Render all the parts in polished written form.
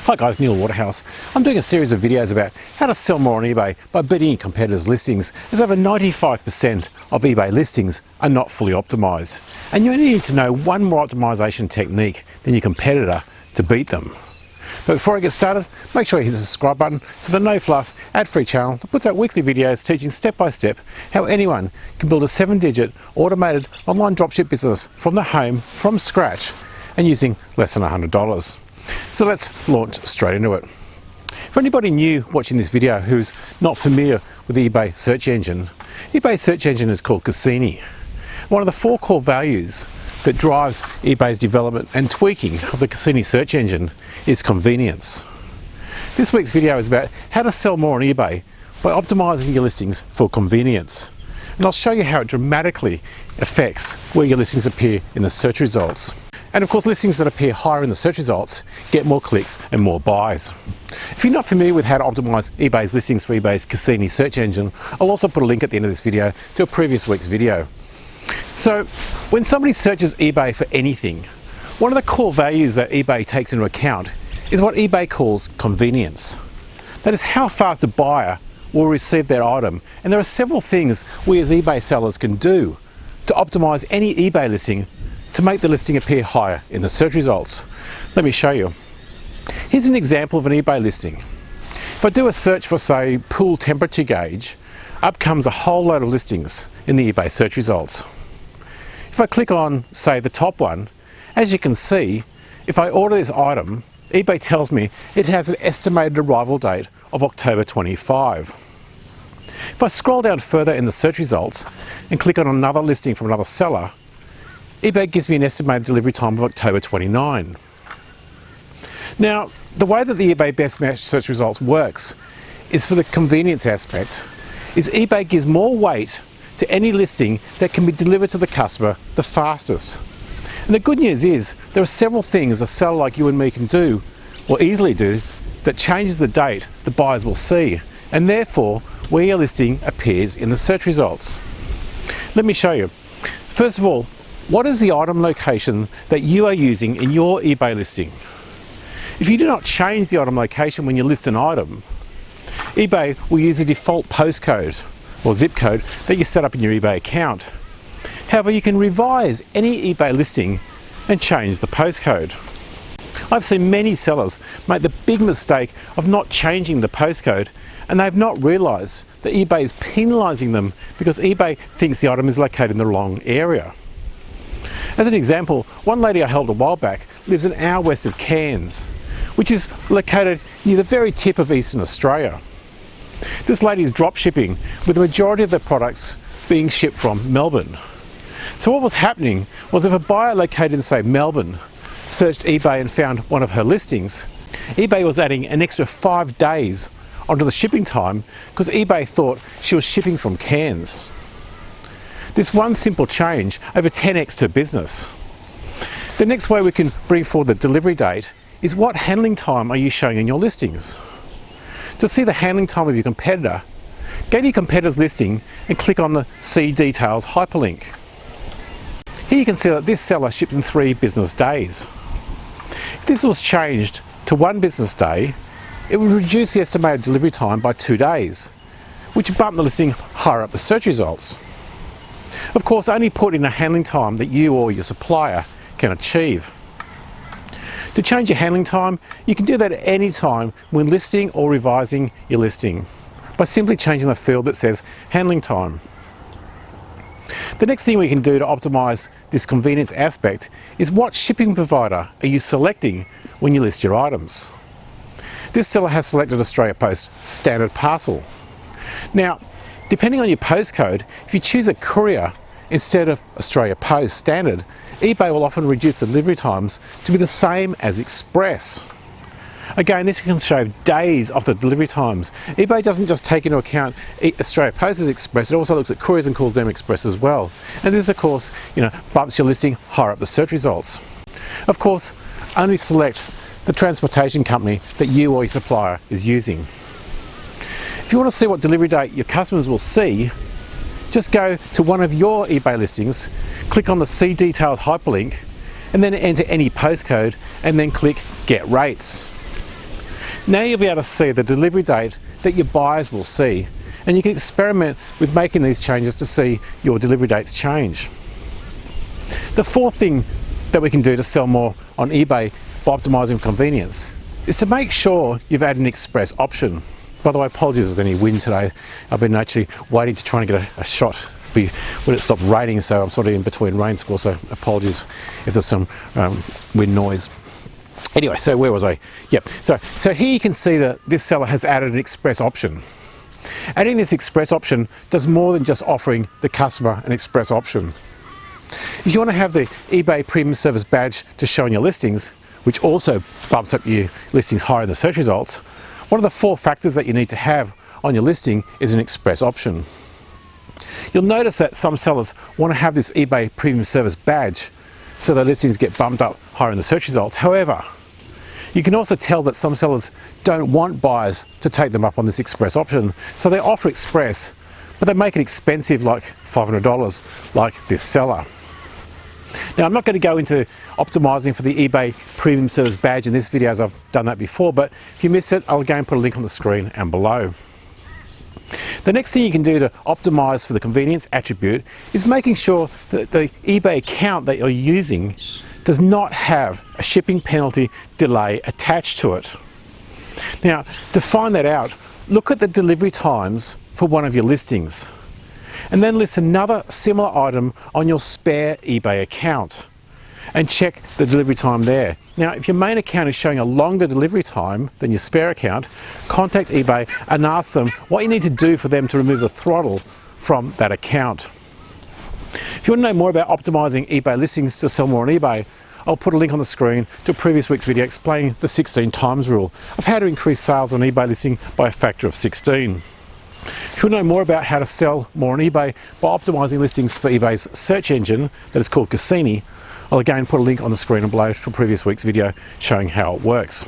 Hi guys, Neil Waterhouse. I'm doing a series of videos about how to sell more on eBay by beating your competitors' listings, as over 95% of eBay listings are not fully optimized. And you only need to know one more optimization technique than your competitor to beat them. But before I get started, make sure you hit the subscribe button to the No Fluff ad-free channel that puts out weekly videos teaching step by step how anyone can build a 7-digit automated online dropship business from the home, from scratch, and using less than $100. So let's launch straight into it. For anybody new watching this video who's not familiar with the eBay search engine, eBay search engine is called Cassini. One of the 4 core values that drives eBay's development and tweaking of the Cassini search engine is convenience. This week's video is about how to sell more on eBay by optimizing your listings for convenience. And I'll show you how it dramatically affects where your listings appear in the search results. And of course, listings that appear higher in the search results get more clicks and more buys. If you're not familiar with how to optimize eBay's listings for eBay's Cassini search engine, I'll also put a link at the end of this video to a previous week's video. So when somebody searches eBay for anything, one of the core values that eBay takes into account is what eBay calls convenience. That is how fast a buyer will receive their item. And there are several things we as eBay sellers can do to optimize any eBay listing to make the listing appear higher in the search results. Let me show you. Here's an example of an eBay listing. If I do a search for, say, pool temperature gauge, up comes a whole load of listings in the eBay search results. If I click on, say, the top one, as you can see, if I order this item, eBay tells me it has an estimated arrival date of October 25. If I scroll down further in the search results and click on another listing from another seller, eBay gives me an estimated delivery time of October 29. Now, the way that the eBay Best Match search results works is for the convenience aspect, is eBay gives more weight to any listing that can be delivered to the customer the fastest. And the good news is there are several things a seller like you and me can do, or easily do, that changes the date the buyers will see, and therefore where your listing appears in the search results. Let me show you. First of all, what is the item location that you are using in your eBay listing? If you do not change the item location when you list an item, eBay will use the default postcode or zip code that you set up in your eBay account. However, you can revise any eBay listing and change the postcode. I've seen many sellers make the big mistake of not changing the postcode, and they've not realized that eBay is penalizing them because eBay thinks the item is located in the wrong area. As an example, one lady I helped a while back lives an hour west of Cairns, which is located near the very tip of Eastern Australia. This lady is dropshipping, with the majority of their products being shipped from Melbourne. So what was happening was if a buyer located in, say, Melbourne searched eBay and found one of her listings, eBay was adding an extra 5 days onto the shipping time because eBay thought she was shipping from Cairns. This one simple change over 10x her business. The next way we can bring forward the delivery date is what handling time are you showing in your listings? To see the handling time of your competitor, go to your competitor's listing and click on the See Details hyperlink. Here you can see that this seller shipped in 3 business days. If this was changed to 1 business day, it would reduce the estimated delivery time by 2 days, which would bump the listing higher up the search results. Of course, only put in a handling time that you or your supplier can achieve. To change your handling time, you can do that at any time when listing or revising your listing by simply changing the field that says handling time. The next thing we can do to optimize this convenience aspect is what shipping provider are you selecting when you list your items. This seller has selected Australia Post Standard Parcel. Now, depending on your postcode, if you choose a courier instead of Australia Post Standard, eBay will often reduce the delivery times to be the same as Express. Again, this can shave days off the delivery times. eBay doesn't just take into account Australia Post as Express, it also looks at couriers and calls them Express as well. And this, of course, bumps your listing higher up the search results. Of course, only select the transportation company that you or your supplier is using. If you want to see what delivery date your customers will see, just go to one of your eBay listings, click on the See Details hyperlink, and then enter any postcode and then click Get Rates. Now you'll be able to see the delivery date that your buyers will see, and you can experiment with making these changes to see your delivery dates change. The fourth thing that we can do to sell more on eBay by optimising convenience is to make sure you've added an express option. By the way, apologies if there's any wind today. I've been actually waiting to try and get a shot when it stopped raining, so I'm sort of in between rain squalls, so apologies if there's some wind noise. Anyway, so where was I? Yep, so here you can see that this seller has added an express option. Adding this express option does more than just offering the customer an express option. If you want to have the eBay Premium Service badge to show on your listings, which also bumps up your listings higher in the search results, one of the 4 factors that you need to have on your listing is an express option. You'll notice that some sellers want to have this eBay Premium Service badge so their listings get bumped up higher in the search results. However, you can also tell that some sellers don't want buyers to take them up on this express option, so they offer express, but they make it expensive, like $500, like this seller. Now, I'm not going to go into optimizing for the eBay Premium Service badge in this video, as I've done that before, but if you missed it, I'll again put a link on the screen and below. The next thing you can do to optimize for the convenience attribute is making sure that the eBay account that you're using does not have a shipping penalty delay attached to it. Now, to find that out, look at the delivery times for one of your listings, and then list another similar item on your spare eBay account and check the delivery time there. Now, if your main account is showing a longer delivery time than your spare account, contact eBay and ask them what you need to do for them to remove the throttle from that account. If you want to know more about optimizing eBay listings to sell more on eBay, I'll put a link on the screen to a previous week's video explaining the 16 times rule of how to increase sales on eBay listing by a factor of 16. If you want to know more about how to sell more on eBay by optimizing listings for eBay's search engine that is called Cassini, I'll again put a link on the screen and below to a previous week's video showing how it works.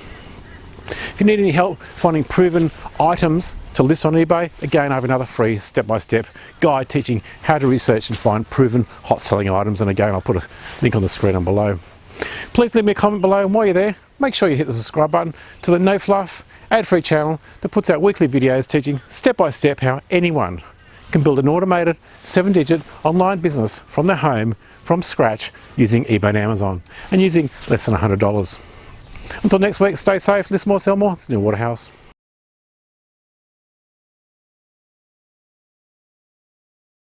If you need any help finding proven items to list on eBay, again, I have another free step-by-step guide teaching how to research and find proven hot-selling items, and again, I'll put a link on the screen and below. Please leave me a comment below, and while you're there, make sure you hit the subscribe button to the No Fluff, ad-free channel that puts out weekly videos teaching step-by-step how anyone can build an automated 7-digit online business from their home, from scratch, using eBay and Amazon, and using less than $100. Until next week, stay safe, list more, sell more. It's Neil Waterhouse.